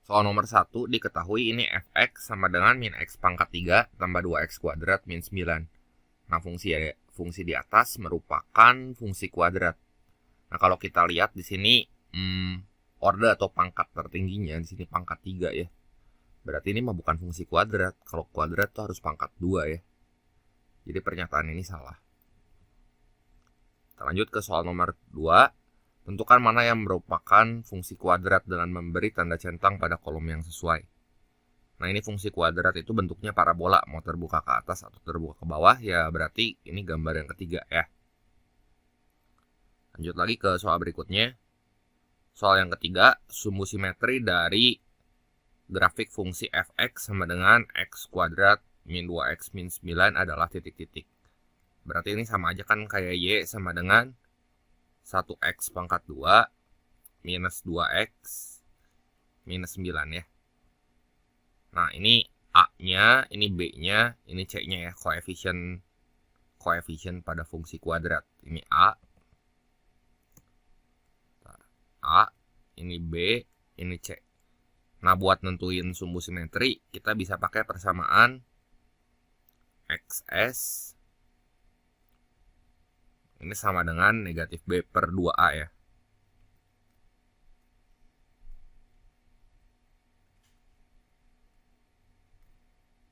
Soal nomor 1 diketahui ini fx sama dengan min x pangkat 3 tambah 2x kuadrat min 9. Nah, fungsi di atas merupakan fungsi kuadrat. Nah, kalau kita lihat di sini orde atau pangkat tertingginya di sini pangkat 3 ya. Berarti ini mah bukan fungsi kuadrat. Kalau kuadrat tuh harus pangkat 2 ya. Jadi pernyataan ini salah. Kita lanjut ke soal nomor 2. Tentukan mana yang merupakan fungsi kuadrat dengan memberi tanda centang pada kolom yang sesuai. Nah, ini fungsi kuadrat itu bentuknya parabola, mau terbuka ke atas atau terbuka ke bawah, ya berarti ini gambar yang ketiga ya. Lanjut lagi ke soal berikutnya. Soal yang ketiga, sumbu simetri dari grafik fungsi fx sama dengan x kuadrat min 2x min 9 adalah titik-titik. Berarti ini sama aja kan kayak y sama dengan 1x pangkat 2 minus 2x minus 9 ya. Nah, ini A-nya, ini B-nya, ini C-nya ya, koefisien pada fungsi kuadrat. Ini A, ini B, ini C. Nah, buat nentuin sumbu simetri, kita bisa pakai persamaan XS ini sama dengan negatif B per 2A ya.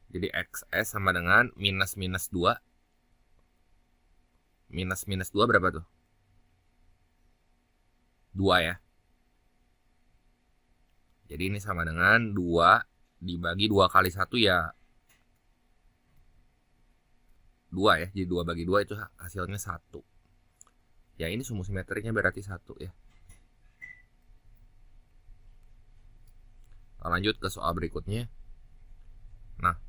Jadi XS sama dengan minus 2. Minus 2 berapa tuh? 2 ya. Jadi ini sama dengan 2 dibagi 2 kali 1 ya 2 ya. Jadi 2 bagi 2 itu hasilnya 1. Ya, ini sumbu simetrinya berarti 1 ya. Kita lanjut ke soal berikutnya. Nah,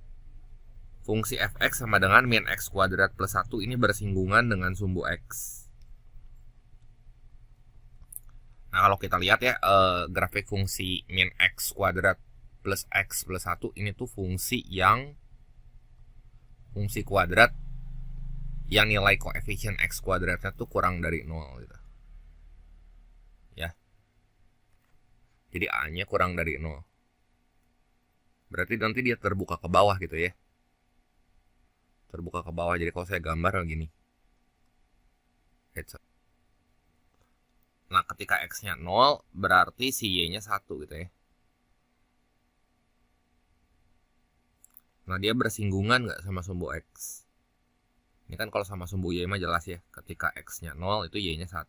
fungsi fx sama dengan min x kuadrat plus 1 ini bersinggungan dengan sumbu x. Nah, kalau kita lihat ya, grafik fungsi min x kuadrat plus x plus 1 ini tuh fungsi kuadrat yang nilai koefisien x kuadratnya tuh kurang dari 0 gitu. Ya. Jadi A-nya kurang dari 0. Berarti nanti dia terbuka ke bawah gitu ya. Terbuka ke bawah. Jadi kalau saya gambar gini. Nah, ketika x-nya 0 berarti si y-nya 1 gitu ya. Nah, dia bersinggungan nggak sama sumbu x? Ini kan kalau sama sumbu y mah jelas ya. Ketika x-nya 0 itu y-nya 1.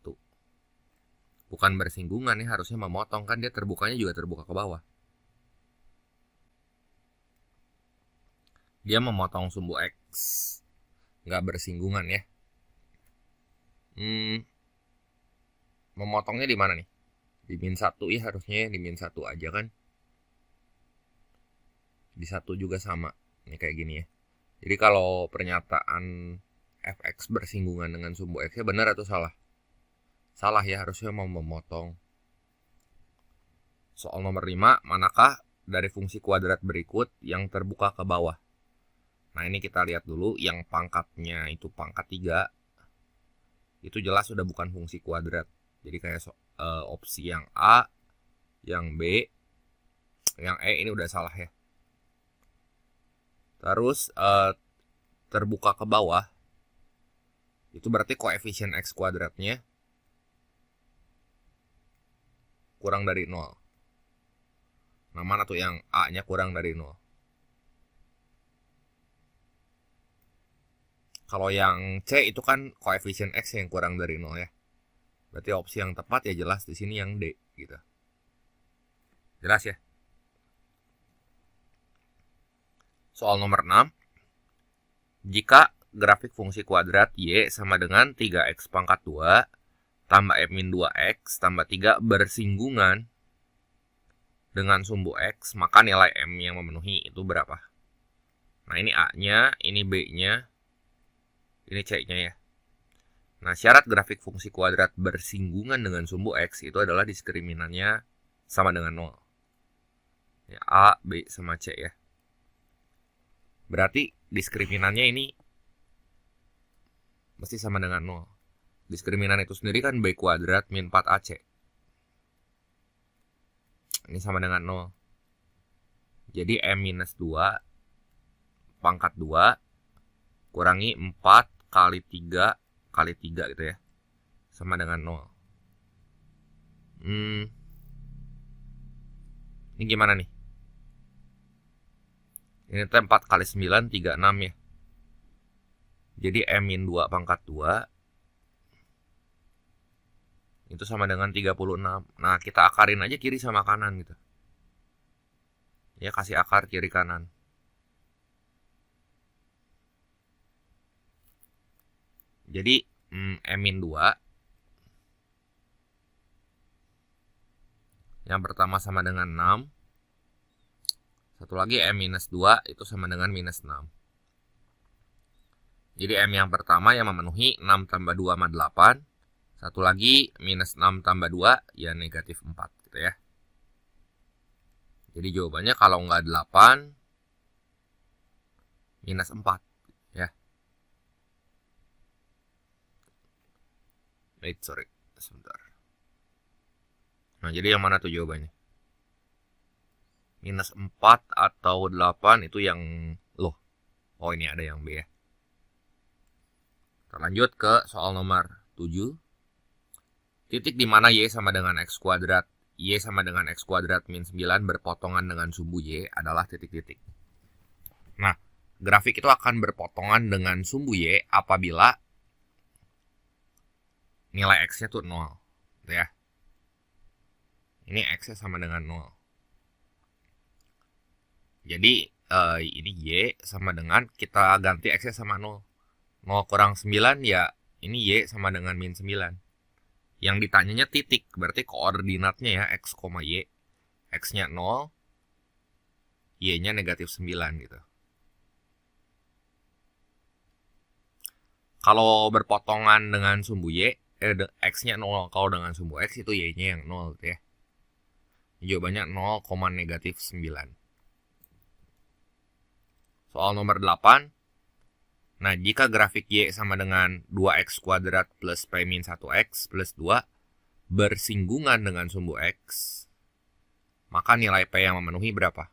Bukan bersinggungan ya, harusnya memotong kan dia terbukanya juga terbuka ke bawah. Dia memotong sumbu x. Nggak bersinggungan ya. Memotongnya di mana nih? Di min 1 ya harusnya ya, di min 1 aja kan. Di 1 juga sama. Ini kayak gini ya. Jadi kalau pernyataan fx bersinggungan dengan sumbu x-nya benar atau salah? Salah ya, harusnya mau memotong. Soal nomor 5, manakah dari fungsi kuadrat berikut yang terbuka ke bawah? Nah, ini kita lihat dulu yang pangkatnya itu pangkat 3. Itu jelas sudah bukan fungsi kuadrat. Jadi kayak opsi yang A, yang B, yang E ini udah salah ya. Terus terbuka ke bawah itu berarti koefisien x kuadratnya kurang dari 0. Nah, mana tuh yang A-nya kurang dari 0? Kalau yang C itu kan koefisien x yang kurang dari 0 ya. Berarti opsi yang tepat ya jelas di sini yang D gitu. Jelas ya? Soal nomor 6. Jika grafik fungsi kuadrat y sama dengan 3x pangkat 2 tambah m min 2x tambah 3 bersinggungan dengan sumbu x, maka nilai m yang memenuhi itu berapa? Nah, ini A-nya, ini B-nya, ini C-nya ya. Nah, syarat grafik fungsi kuadrat bersinggungan dengan sumbu x itu adalah diskriminannya sama dengan 0. Ya, A, B, sama C ya. Berarti diskriminannya ini mesti sama dengan 0. Diskriminan itu sendiri kan B kuadrat min 4AC. Ini sama dengan 0. Jadi M-2 pangkat 2 kurangi 4 kali 3 kali 3 gitu ya. Sama dengan 0. Ini gimana nih? Ini tuh 4 kali 9, 36 ya. Jadi M-2 pangkat 2 itu sama dengan 36. Nah, kita akarin aja kiri sama kanan gitu. Ya, kasih akar kiri kanan. Jadi M-2 yang pertama sama dengan 6. Satu lagi M-2 itu sama dengan minus 6. Jadi M yang pertama yang memenuhi 6 tambah 2 sama 8. Satu lagi minus 6 tambah 2 ya negatif 4 gitu ya. Jadi jawabannya kalau nggak 8 minus 4 ya. Wait, sorry. Sebentar. Nah, jadi yang mana tuh jawabannya? Minus 4 atau 8 itu yang loh. Oh, ini ada yang B ya. Kita lanjut ke soal nomor 7. Titik di mana Y sama dengan X kuadrat. Y sama dengan X kuadrat min 9 berpotongan dengan sumbu Y adalah titik-titik. Nah, grafik itu akan berpotongan dengan sumbu Y apabila nilai X-nya tuh 0. Gitu ya. Ini X-nya sama dengan 0. Jadi, ini Y sama dengan, kita ganti X-nya sama 0. 0 kurang 9 ya ini Y sama dengan min 9. Yang ditanyanya titik, berarti koordinatnya ya X, Y. X-nya 0, Y-nya negatif 9 gitu. Kalau berpotongan dengan sumbu Y, X-nya 0. Kalau dengan sumbu X itu Y-nya yang 0 gitu ya. Jawabannya 0, negatif 9. Soal nomor 8. Nah, jika grafik Y sama dengan 2X kuadrat plus P min 1X plus 2 bersinggungan dengan sumbu X, maka nilai P yang memenuhi berapa?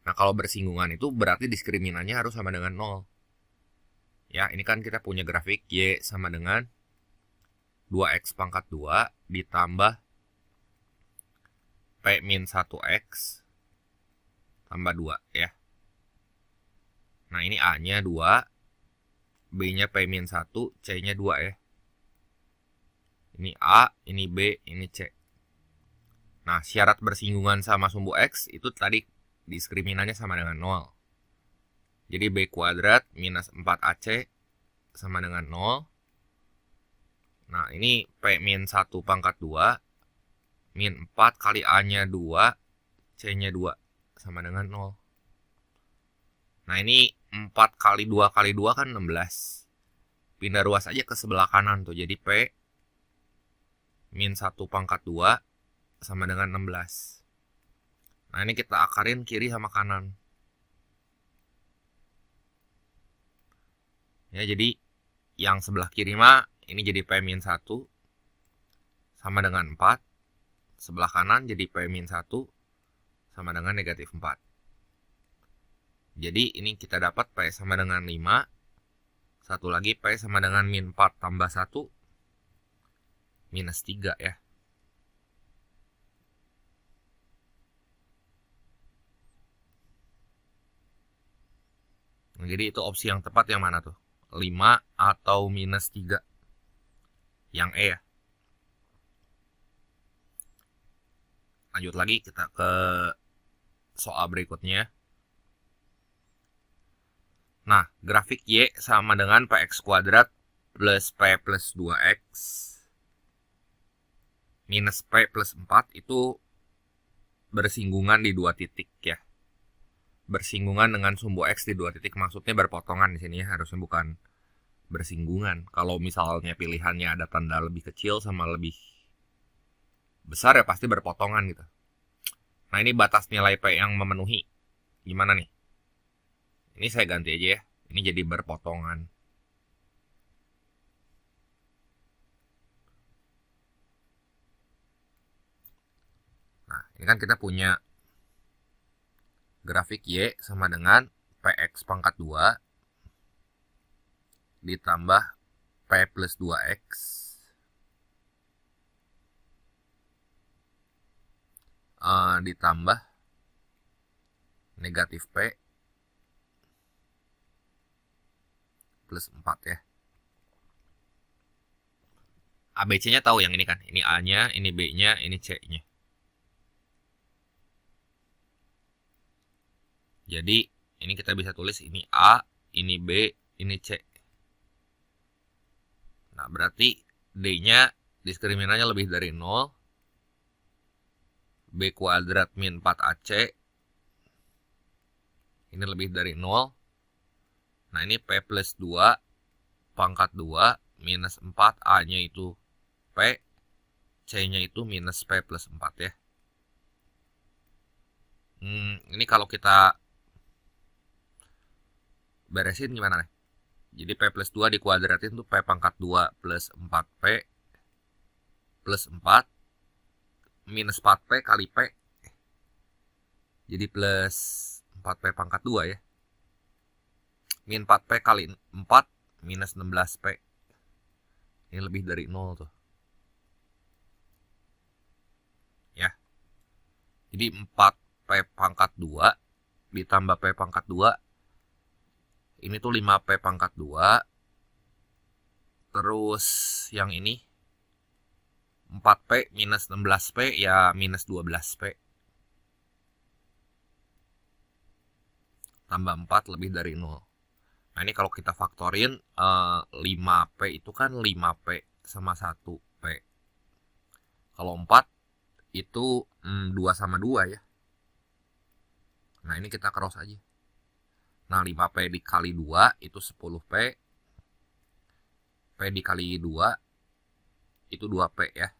Nah, kalau bersinggungan itu berarti diskriminannya harus sama dengan 0. Ya, ini kan kita punya grafik Y sama dengan 2X pangkat 2 ditambah P min 1X tambah 2 ya. Nah, ini A-nya 2. B-nya P-1, C-nya 2 ya. Ini A, ini B, ini C. Nah, syarat bersinggungan sama sumbu X itu tadi diskriminannya sama dengan 0. Jadi B kuadrat minus 4AC sama dengan 0. Nah, ini P-1 pangkat 2 min 4 kali A-nya 2, C-nya 2 sama dengan 0. Nah, ini 4 kali 2 kali 2 kan 16. Pindah ruas aja ke sebelah kanan tuh. Jadi P min 1 pangkat 2 sama dengan 16. Nah, ini kita akarin kiri sama kanan. Ya, jadi yang sebelah kiri mah ini jadi P min 1 sama dengan 4. Sebelah kanan jadi P min 1 sama dengan negatif 4. Jadi ini kita dapat P sama dengan 5. Satu lagi P sama dengan min 4 tambah 1 minus 3 ya. Nah, jadi itu opsi yang tepat yang mana tuh? 5 atau minus 3? Yang E ya. Lanjut lagi kita ke soal berikutnya. Nah, grafik Y sama dengan PX kuadrat plus P plus 2X minus P plus 4 itu bersinggungan di dua titik ya. Bersinggungan dengan sumbu X di dua titik, maksudnya berpotongan di sini ya, harusnya bukan bersinggungan. Kalau misalnya pilihannya ada tanda lebih kecil sama lebih besar ya pasti berpotongan gitu. Nah, ini batas nilai P yang memenuhi. Gimana nih? Ini saya ganti aja ya. Ini jadi berpotongan. Nah, ini kan kita punya grafik Y sama dengan PX pangkat 2 ditambah P plus 2X ditambah negatif P plus 4 ya. ABC-nya tahu yang ini kan. Ini A-nya, ini B-nya, ini C-nya. Jadi, ini kita bisa tulis ini A, ini B, ini C. Nah, berarti D-nya diskriminannya lebih dari 0. B kuadrat min 4AC. Ini lebih dari 0. Nah, ini P plus 2 pangkat 2 minus 4. A-nya itu P. C-nya itu minus P plus 4 ya. Ini kalau kita beresin gimana nih? Jadi P plus 2 dikuadratin itu P pangkat 2 plus 4P plus 4 minus 4P kali P. Jadi plus 4P pangkat 2 ya. Min 4P kali 4 minus 16P. Ini lebih dari 0 tuh. Ya. Jadi 4P pangkat 2 ditambah P pangkat 2. Ini tuh 5P pangkat 2. Terus yang ini 4P minus 16P ya minus 12P. Tambah 4 lebih dari 0. Nah ini kalau kita faktorin 5P itu kan 5P sama 1P. Kalau 4 itu 2 sama 2 ya. Nah ini kita cross aja. Nah 5P dikali 2 itu 10P. P dikali 2 itu 2P ya.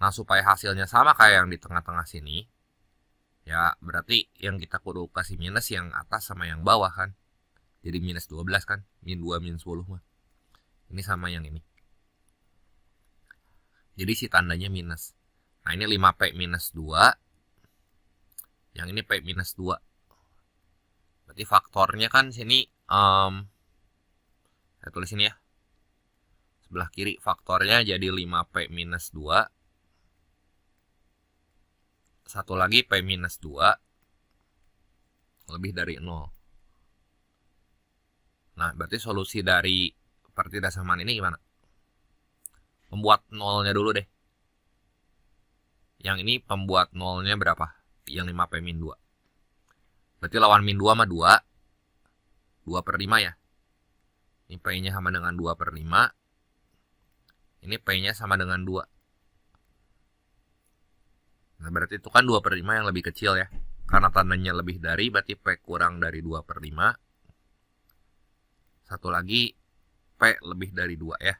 Nah supaya hasilnya sama kayak yang di tengah-tengah sini. Ya berarti yang kita kudu kasih minus yang atas sama yang bawah kan. Jadi minus 12 kan. Min 2 min 10 mah. Ini sama yang ini. Jadi si tandanya minus. Nah ini 5P minus 2. Yang ini P minus 2. Berarti faktornya kan sini. Saya tulis ini ya. Sebelah kiri faktornya jadi 5P minus 2. Satu lagi P minus 2. Lebih dari 0. Nah, berarti solusi dari pertidaksamaan ini gimana? Pembuat nolnya dulu deh. Yang ini pembuat nolnya berapa? Yang 5P min 2. Berarti lawan min 2 sama 2. 2 per 5 ya. Ini P-nya sama dengan 2 per 5. Ini P-nya sama dengan 2. Nah, berarti itu kan 2 per 5 yang lebih kecil ya. Karena tandanya lebih dari, berarti P kurang dari 2 per 5. Satu lagi P lebih dari 2 ya.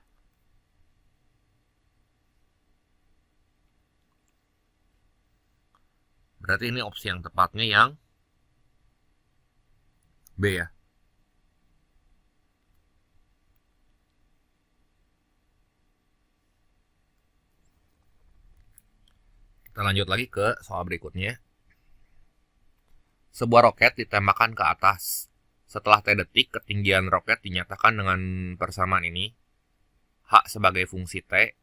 Berarti ini opsi yang tepatnya yang B ya. Kita lanjut lagi ke soal berikutnya. Sebuah roket ditembakkan ke atas. Setelah T detik, ketinggian roket dinyatakan dengan persamaan ini. H sebagai fungsi T.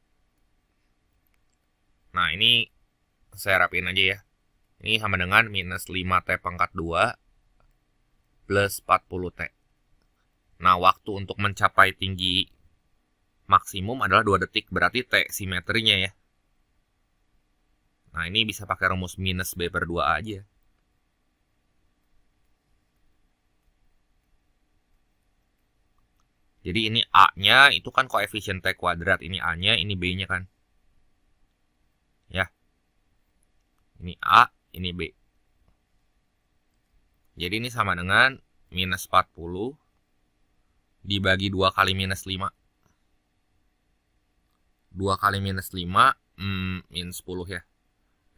Nah, ini saya rapiin aja ya. Ini sama dengan minus 5T pangkat 2 plus 40T. Nah, waktu untuk mencapai tinggi maksimum adalah 2 detik. Berarti T simetrinya ya. Nah, ini bisa pakai rumus minus B per 2A aja. Jadi ini A-nya itu kan koefisien T kuadrat. Ini A-nya, ini B-nya kan. Ya. Ini A, ini B. Jadi ini sama dengan minus 40 dibagi 2 kali minus 5. 2 kali minus 5, min 10 ya.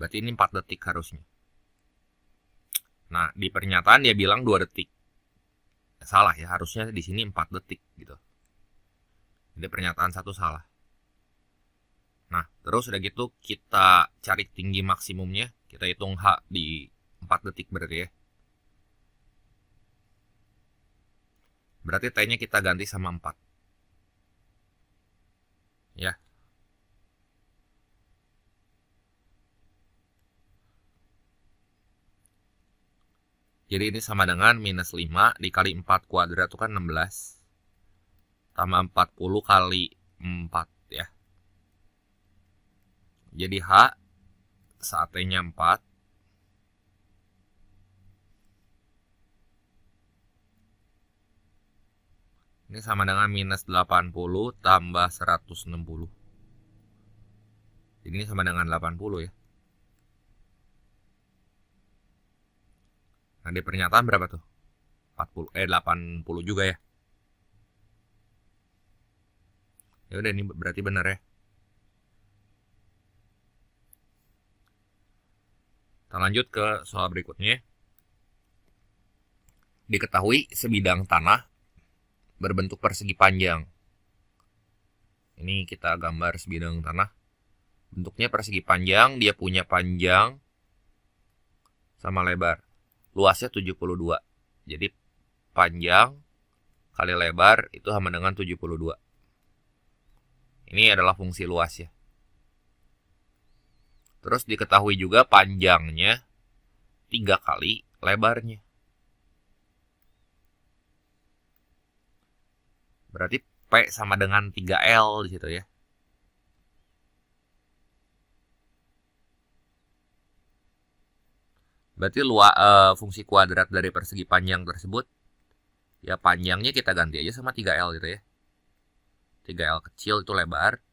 Berarti ini 4 detik harusnya. Nah, di pernyataan dia bilang 2 detik. Salah ya, harusnya di sini 4 detik gitu. Jadi pernyataan satu salah. Nah, terus udah gitu kita cari tinggi maksimumnya. Kita hitung H di 4 detik berarti ya. Berarti T-nya kita ganti sama 4. Ya. Jadi ini sama dengan minus 5 dikali 4 kuadrat itu kan 16. Tambah 40 kali 4 ya. Jadi H saat T-nya 4. Ini sama dengan minus 80 tambah 160. Jadi ini sama dengan 80 ya. Nah, di pernyataan berapa tuh? 80 juga ya. Ya udah, ini berarti benar ya. Kita lanjut ke soal berikutnya. Diketahui sebidang tanah berbentuk persegi panjang. Ini kita gambar sebidang tanah. Bentuknya persegi panjang, dia punya panjang sama lebar. Luasnya 72. Jadi panjang kali lebar itu sama dengan 72. Ini adalah fungsi luas ya. Terus diketahui juga panjangnya 3 kali lebarnya. Berarti P sama dengan 3L di situ ya. Berarti fungsi kuadrat dari persegi panjang tersebut, ya panjangnya kita ganti aja sama 3L gitu ya. 3L kecil itu lebar,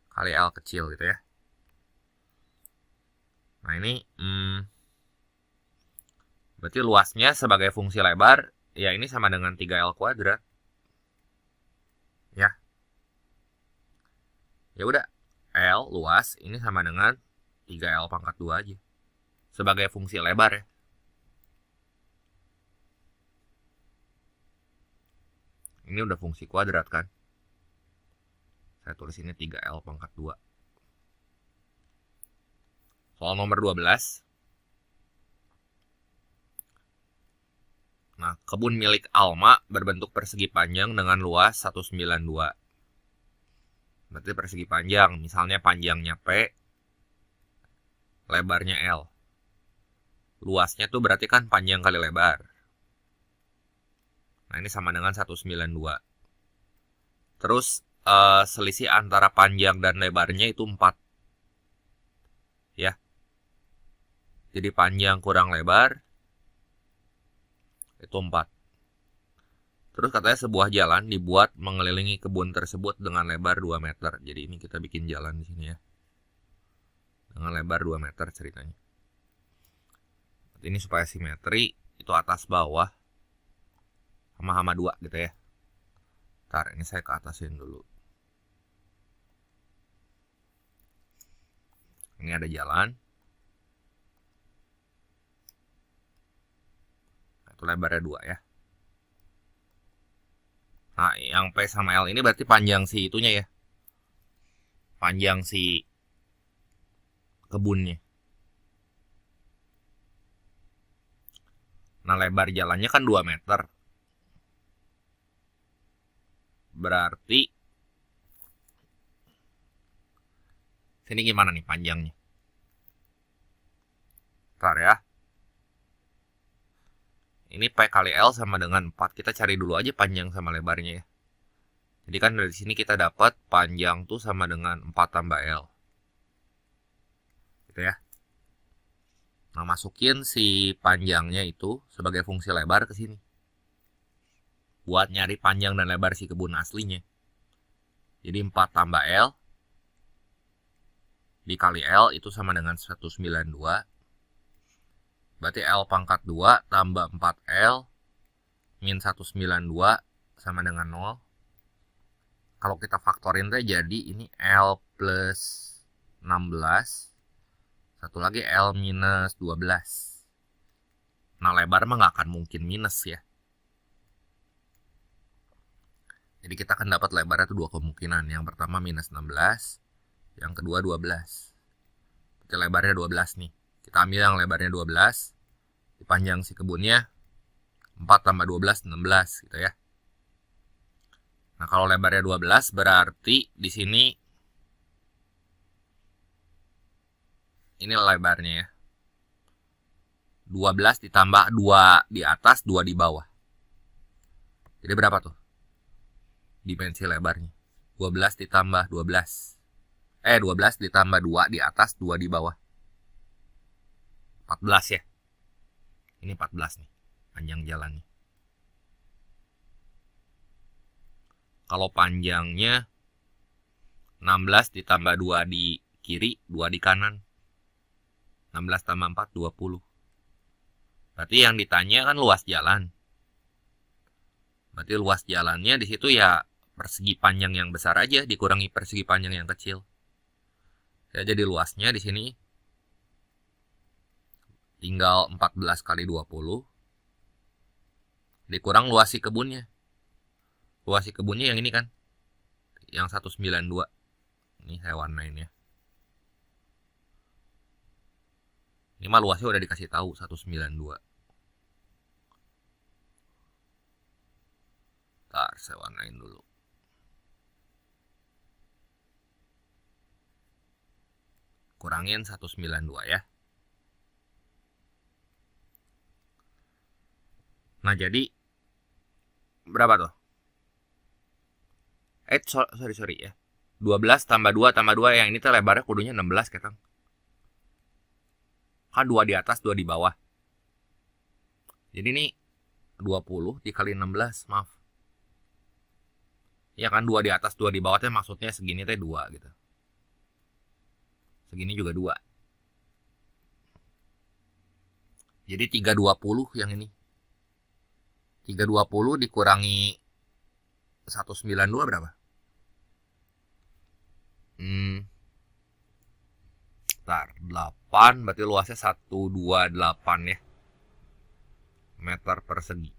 kali L kecil gitu ya. Nah ini, berarti luasnya sebagai fungsi lebar, ya ini sama dengan 3L kuadrat. Ya. Ya udah, L luas ini sama dengan 3L pangkat 2 aja. Sebagai fungsi lebar ya. Ini udah fungsi kuadrat kan. Saya tulis ini 3L pangkat 2. Soal nomor 12. Nah, kebun milik Alma berbentuk persegi panjang dengan luas 192. Berarti persegi panjang, misalnya panjangnya P, lebarnya L. Luasnya tuh berarti kan panjang kali lebar. Nah, ini sama dengan 192. Terus selisih antara panjang dan lebarnya itu 4. Ya. Jadi panjang kurang lebar itu 4. Terus katanya sebuah jalan dibuat mengelilingi kebun tersebut dengan lebar 2 meter. Jadi ini kita bikin jalan di sini ya. Dengan lebar 2 meter ceritanya. Ini supaya simetri, itu atas bawah sama 2 gitu ya. Ntar ini saya ke atasin dulu. Ini ada jalan. Itu lebarnya 2 ya. Nah, yang P sama L ini berarti panjang si itunya ya. Panjang si kebunnya. Nah, lebar jalannya kan 2 meter. Berarti sini gimana nih panjangnya? Ntar ya. Ini P kali L sama dengan 4. Kita cari dulu aja panjang sama lebarnya ya. Jadi kan dari sini kita dapat panjang tuh sama dengan 4 tambah L. Gitu ya. Nah, masukin si panjangnya itu sebagai fungsi lebar ke sini. Buat nyari panjang dan lebar si kebun aslinya. Jadi 4 tambah L dikali L itu sama dengan 192. Berarti L pangkat 2 tambah 4L min 192 sama dengan 0. Kalau kita faktorin teh jadi ini L plus 16. Satu lagi L minus 12. Nah, lebar mah nggak akan mungkin minus ya. Jadi kita akan dapat lebarnya itu 2 kemungkinan. Yang pertama minus 16. Yang kedua 12. Berarti lebarnya 12 nih. Kita ambil yang lebarnya 12. Panjang si kebunnya 4 tambah 12, 16 gitu ya. Nah, kalau lebarnya 12 berarti di sini ini lebarnya ya. 12 ditambah 2 di atas, 2 di bawah. Jadi berapa tuh dimensi lebarnya? 12 ditambah 12. 12 ditambah 2 di atas, 2 di bawah. 14 ya. Ini 14 nih, panjang jalannya. Kalau panjangnya 16 ditambah 2 di kiri, 2 di kanan. 16 tambah 4, 20. Berarti yang ditanya kan luas jalan. Berarti luas jalannya di situ ya persegi panjang yang besar aja dikurangi persegi panjang yang kecil. Ya, jadi luasnya di sini tinggal 14 kali 20 dikurang luas si kebunnya. Luas si kebunnya yang ini kan, yang 192. Ini saya warnain ya. Ini mah luasnya udah dikasih tahu 192. Ntar saya warnain dulu. Kurangin 192 ya. Nah, jadi berapa tuh? Sorry ya. 12 tambah 2 tambah 2 yang ini tuh lebarnya kudunya 16 ketang. Kan 2 di atas, 2 di bawah. Jadi ini 20 dikali 16, maaf. Ya kan 2 di atas, 2 di bawah teh maksudnya segini teh 2 gitu. Segini juga 2. Jadi 320 yang ini. 320 dikurangi 192 berapa? Bentar, 8 berarti luasnya 128 ya. Meter persegi.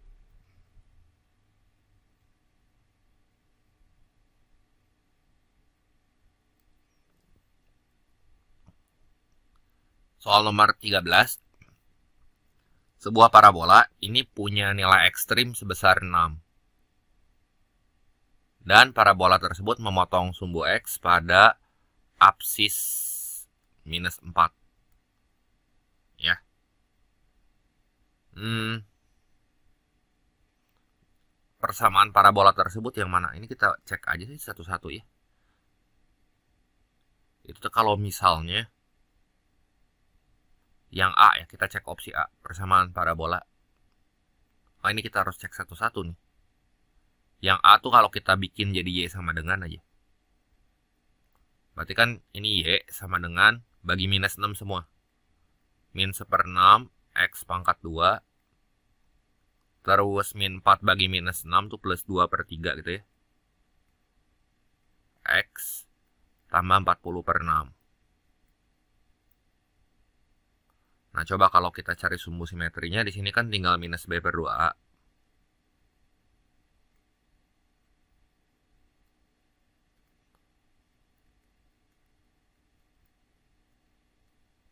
Soal nomor 13. Sebuah parabola ini punya nilai ekstrim sebesar 6. Dan parabola tersebut memotong sumbu X pada apsis minus 4. Ya. Persamaan parabola tersebut yang mana? Ini kita cek aja sih satu-satu ya. Itu tuh kalau misalnya yang A ya, kita cek opsi A, persamaan parabola. Oh, ini kita harus cek satu-satu nih. Yang A tuh kalau kita bikin jadi Y sama dengan aja. Berarti kan ini Y sama dengan bagi minus 6 semua. Min 1/6 X pangkat 2. Terus min 4 bagi minus 6 tuh plus 2/3 gitu ya. X tambah 40/6. Nah, coba kalau kita cari sumbu simetrinya, di sini kan tinggal minus B/2A.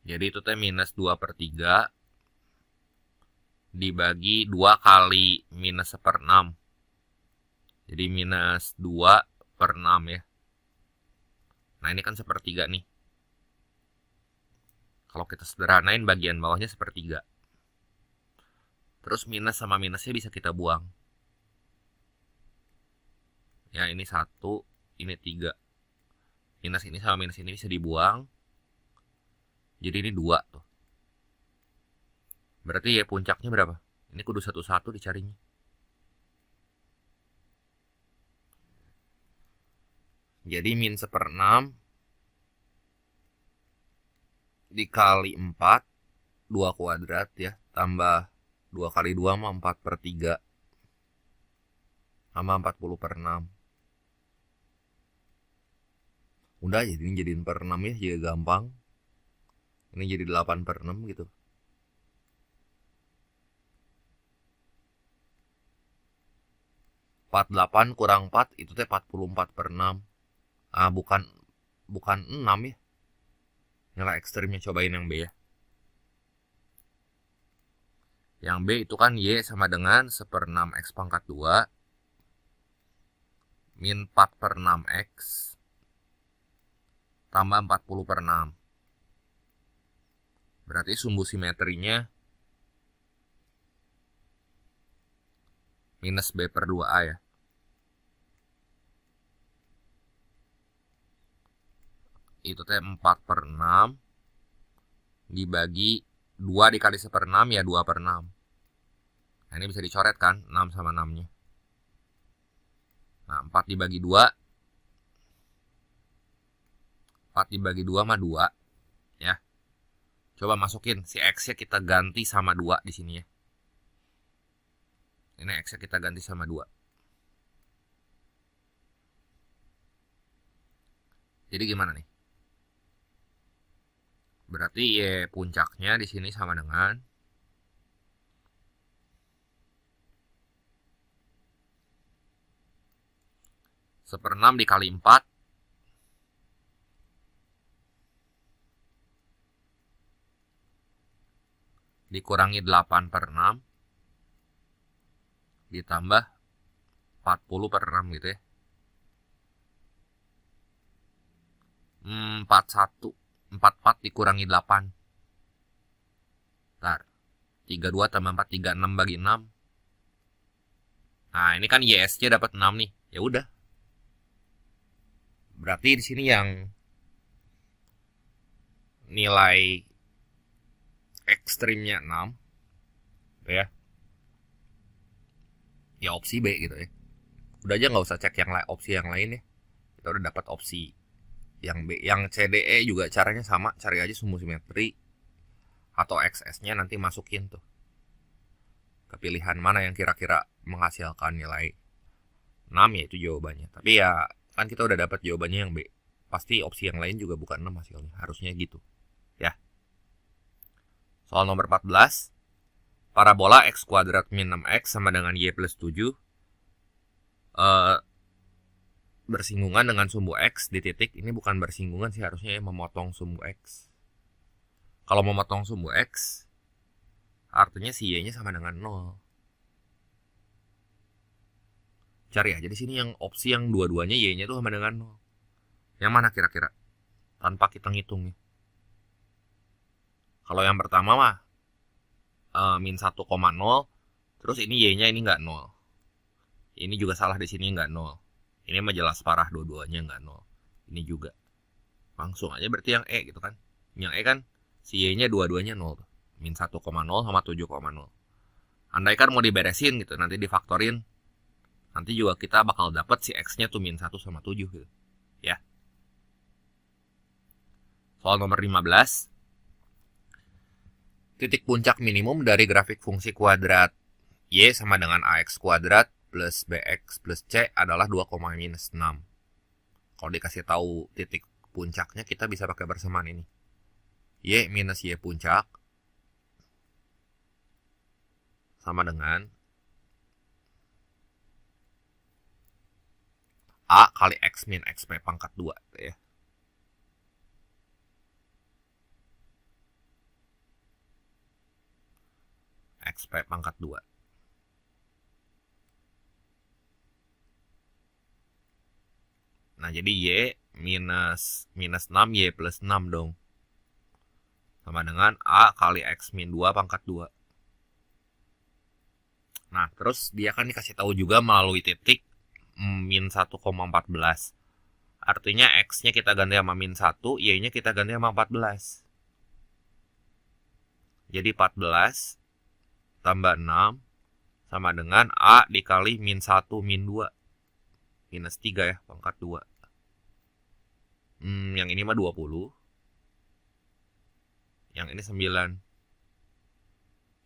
Jadi itu teh minus 2/3 dibagi 2 kali minus 1/6. Jadi minus 2/6 ya. Nah, ini kan 1/3 nih. Kalau kita sederhanain bagian bawahnya 1/3. Terus minus sama minusnya bisa kita buang. Ya, ini 1, ini 3. Minus ini sama minus ini bisa dibuang. Jadi ini 2 tuh. Berarti ya puncaknya berapa? Ini kudu 1-1 dicarinya. Jadi min 1/6 dikali 4, 2 kuadrat ya. Tambah 2 kali 2 mah 4/3. Sama 40/6. Udah jadi ini jadiin per 6 ya, jadi gampang. Ini jadi 8/6 gitu. Empat 8 kurang 4 itu teh 44/6. Ah, bukan 6 ya. Nilai ekstrimnya cobain yang B ya. Yang B itu kan Y sama dengan 1/6 X pangkat 2 min 4/6 X tambah 40/6. Berarti sumbu simetrinya minus B/2A ya. Itu teh 4/6 dibagi 2 dikali 1/6 ya 2/6. Nah ini bisa dicoret kan 6 sama 6 nya. Nah 4 dibagi 2 mah 2 ya. Coba masukin si X nya kita ganti sama 2 di sini ya. Ini X nya kita ganti sama 2. Jadi gimana nih? Berarti Y puncaknya di sini sama dengan 1/6 dikali 4 dikurangi 8/6 ditambah 40/6 gitu ya. 44 dikurangi 8. Bentar. 32 tambah 4 36 bagi 6. Nah, ini kan YS-nya dapat 6 nih. Ya udah. Berarti di sini yang nilai ekstrimnya 6 ya. Ya opsi B gitu ya. Udah aja nggak usah cek yang opsi yang lain ya. Kita udah dapat opsi yang B. Yang CDE juga caranya sama, cari aja sumbu simetri atau XS-nya nanti masukin tuh. Kepilihan mana yang kira-kira menghasilkan nilai 6 ya itu jawabannya. Tapi ya kan kita udah dapat jawabannya yang B. Pasti opsi yang lain juga bukan 6 hasilnya. Harusnya gitu. Ya. Soal nomor 14. Parabola X kuadrat min 6X sama dengan Y plus 7 bersinggungan dengan sumbu X di titik. Ini bukan bersinggungan sih, harusnya ya memotong sumbu X. Kalau memotong sumbu X artinya si Y-nya sama dengan 0. Cari aja di sini yang opsi yang dua-duanya Y-nya tuh sama dengan 0. Yang mana kira-kira? Tanpa kita ngitung ya. Kalau yang pertama mah min 1,0, terus ini Y-nya ini nggak 0. Ini juga salah di sini nggak 0. Ini mah jelas parah dua-duanya nggak 0. Ini juga. Langsung aja berarti yang E gitu kan. Yang E kan si Y-nya dua-duanya 0. Min 1,0 sama 7,0. Andaikan mau diberesin gitu, nanti difaktorin. Nanti juga kita bakal dapat si X-nya tuh min 1 sama 7 gitu. Ya. Soal nomor 15. Titik puncak minimum dari grafik fungsi kuadrat Y sama dengan AX kuadrat plus BX plus C adalah 2,-6. Kalau dikasih tahu titik puncaknya, kita bisa pakai persamaan ini. Y minus Y puncak sama dengan A kali X min XP pangkat 2 ya. XP pangkat 2. Nah, jadi Y minus 6 Y plus 6 dong. Sama dengan A kali X min 2 pangkat 2. Nah, terus dia kan dikasih tahu juga melalui titik min 1,14. Artinya X-nya kita ganti sama min 1, Y-nya kita ganti sama 14. Jadi 14 tambah 6 sama dengan A dikali min 1 min 2. Minus 3 ya, pangkat 2. Yang ini mah 20. Yang ini 9.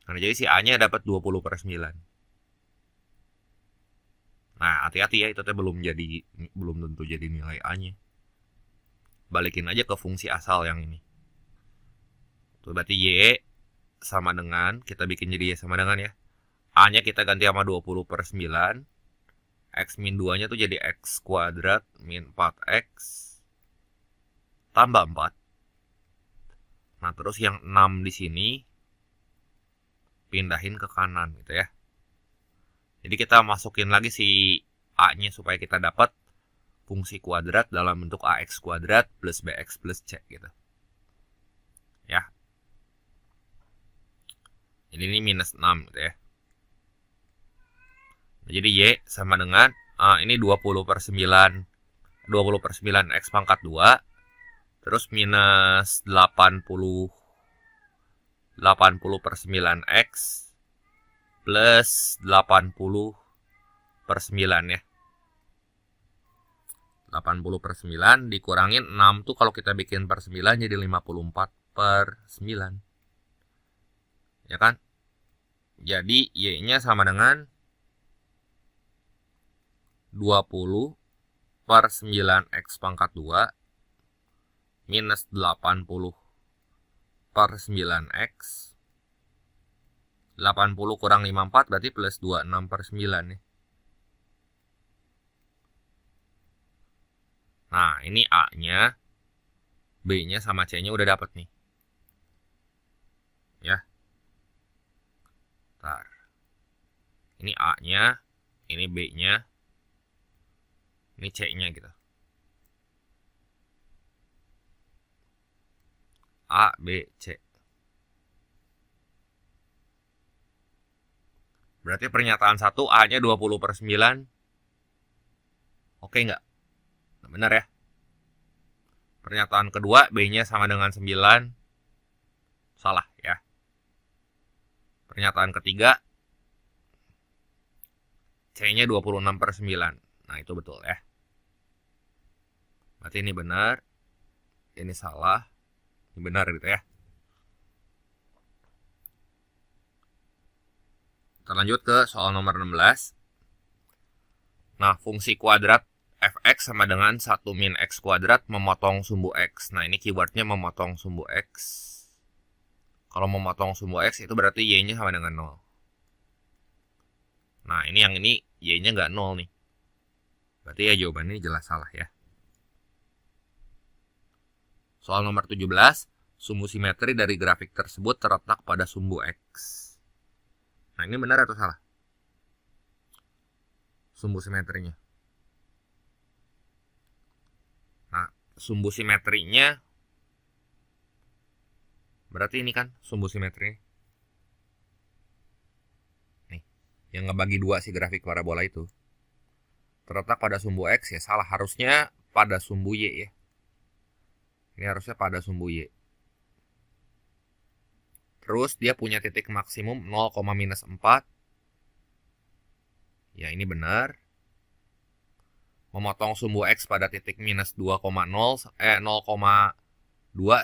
Nah, jadi si A-nya dapat 20/9. Nah, hati-hati ya, itu teh belum tentu jadi nilai A-nya. Balikin aja ke fungsi asal yang ini. Tuh berarti Y sama dengan, kita bikin jadi Y sama dengan ya. A-nya kita ganti sama 20/9. X min 2-nya tuh jadi X kuadrat min 4X tambah 4. Nah, terus yang 6 di sini pindahin ke kanan gitu ya. Jadi kita masukin lagi si A-nya supaya kita dapat fungsi kuadrat dalam bentuk AX kuadrat plus BX plus C gitu. Ya. Jadi ini minus 6 gitu ya. Jadi Y sama dengan ini 20/9 X pangkat 2 terus minus 80/9X plus 80/9 ya. 80/9 dikurangin 6 tuh kalau kita bikin per 9 jadi 54/9. Ya kan? Jadi Y-nya sama dengan 20/9X pangkat 2 minus 80/9X. 80 kurang 54 berarti plus 26/9 nih. Nah, ini A-nya, B-nya sama C-nya udah dapet nih. Ya. Bentar. Ini A-nya, ini B-nya, ini C-nya gitu. A, B, C. Berarti pernyataan 1 A-nya 20/9. Oke nggak? Benar ya. Pernyataan kedua B-nya sama dengan 9. Salah ya. Pernyataan ketiga C-nya 26/9. Nah itu betul ya. Berarti ini benar. Ini salah. Ini benar gitu ya. Kita lanjut ke soal nomor 16. Nah, fungsi kuadrat fx sama dengan 1 min x kuadrat memotong sumbu x. Nah, ini keywordnya memotong sumbu x. Kalau memotong sumbu x itu berarti y-nya sama dengan 0. Nah, ini yang ini y-nya nggak 0 nih. Berarti ya jawabannya jelas salah ya. Soal nomor 17. Sumbu simetri dari grafik tersebut terletak pada sumbu x. Nah, ini benar atau salah? Sumbu simetrinya. Nah, sumbu simetrinya berarti ini kan sumbu simetri. Nih, yang ngebagi dua si grafik parabola itu. Terletak pada sumbu X ya, salah. Harusnya pada sumbu Y ya. Ini harusnya pada sumbu Y. Terus dia punya titik maksimum 0,-4. Ya, ini benar. Memotong sumbu X pada titik minus 0,2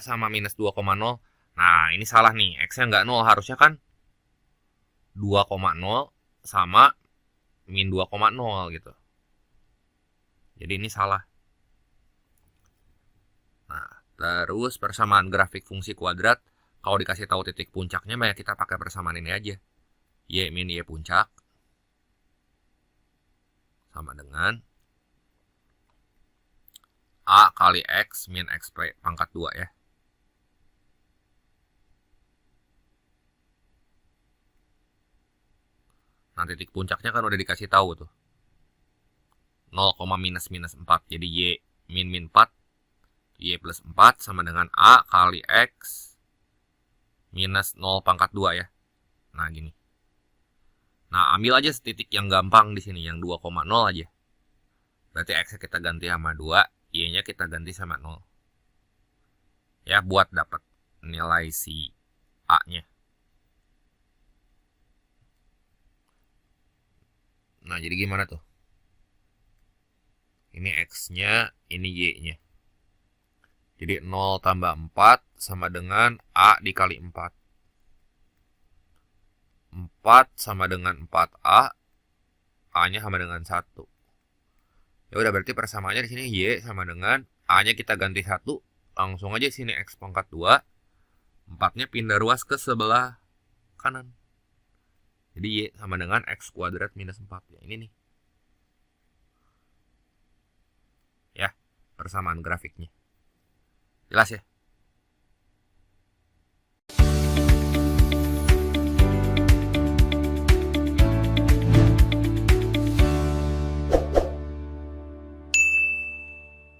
sama minus 2,0. Nah, ini salah nih. X-nya nggak 0. Harusnya kan 2,0 sama min 2,0 gitu. Jadi ini salah. Nah, terus persamaan grafik fungsi kuadrat. Kalau dikasih tahu titik puncaknya, banyak kita pakai persamaan ini aja. Y min Y puncak sama dengan A kali X min X pangkat 2 ya. Nah, titik puncaknya kan udah dikasih tahu tuh. 0,-4. Jadi Y min 4. Y plus 4 sama dengan A kali X minus 0 pangkat 2 ya. Nah, gini. Nah, ambil aja titik yang gampang di sini, yang 2,0 aja. Berarti X-nya kita ganti sama 2, Y-nya kita ganti sama 0. Ya, buat dapat nilai si A-nya. Nah, jadi gimana tuh? Ini X-nya, ini Y-nya. Jadi 0 tambah 4 sama dengan A dikali 4. 4 sama dengan 4A. A-nya sama dengan 1. Ya udah, berarti persamaannya di sini Y sama dengan A-nya kita ganti 1. Langsung aja sini X pangkat 2. 4-nya pindah ruas ke sebelah kanan. Jadi Y sama dengan X kuadrat minus 4. Ya, ini nih. Ya, persamaan grafiknya. Jelas ya?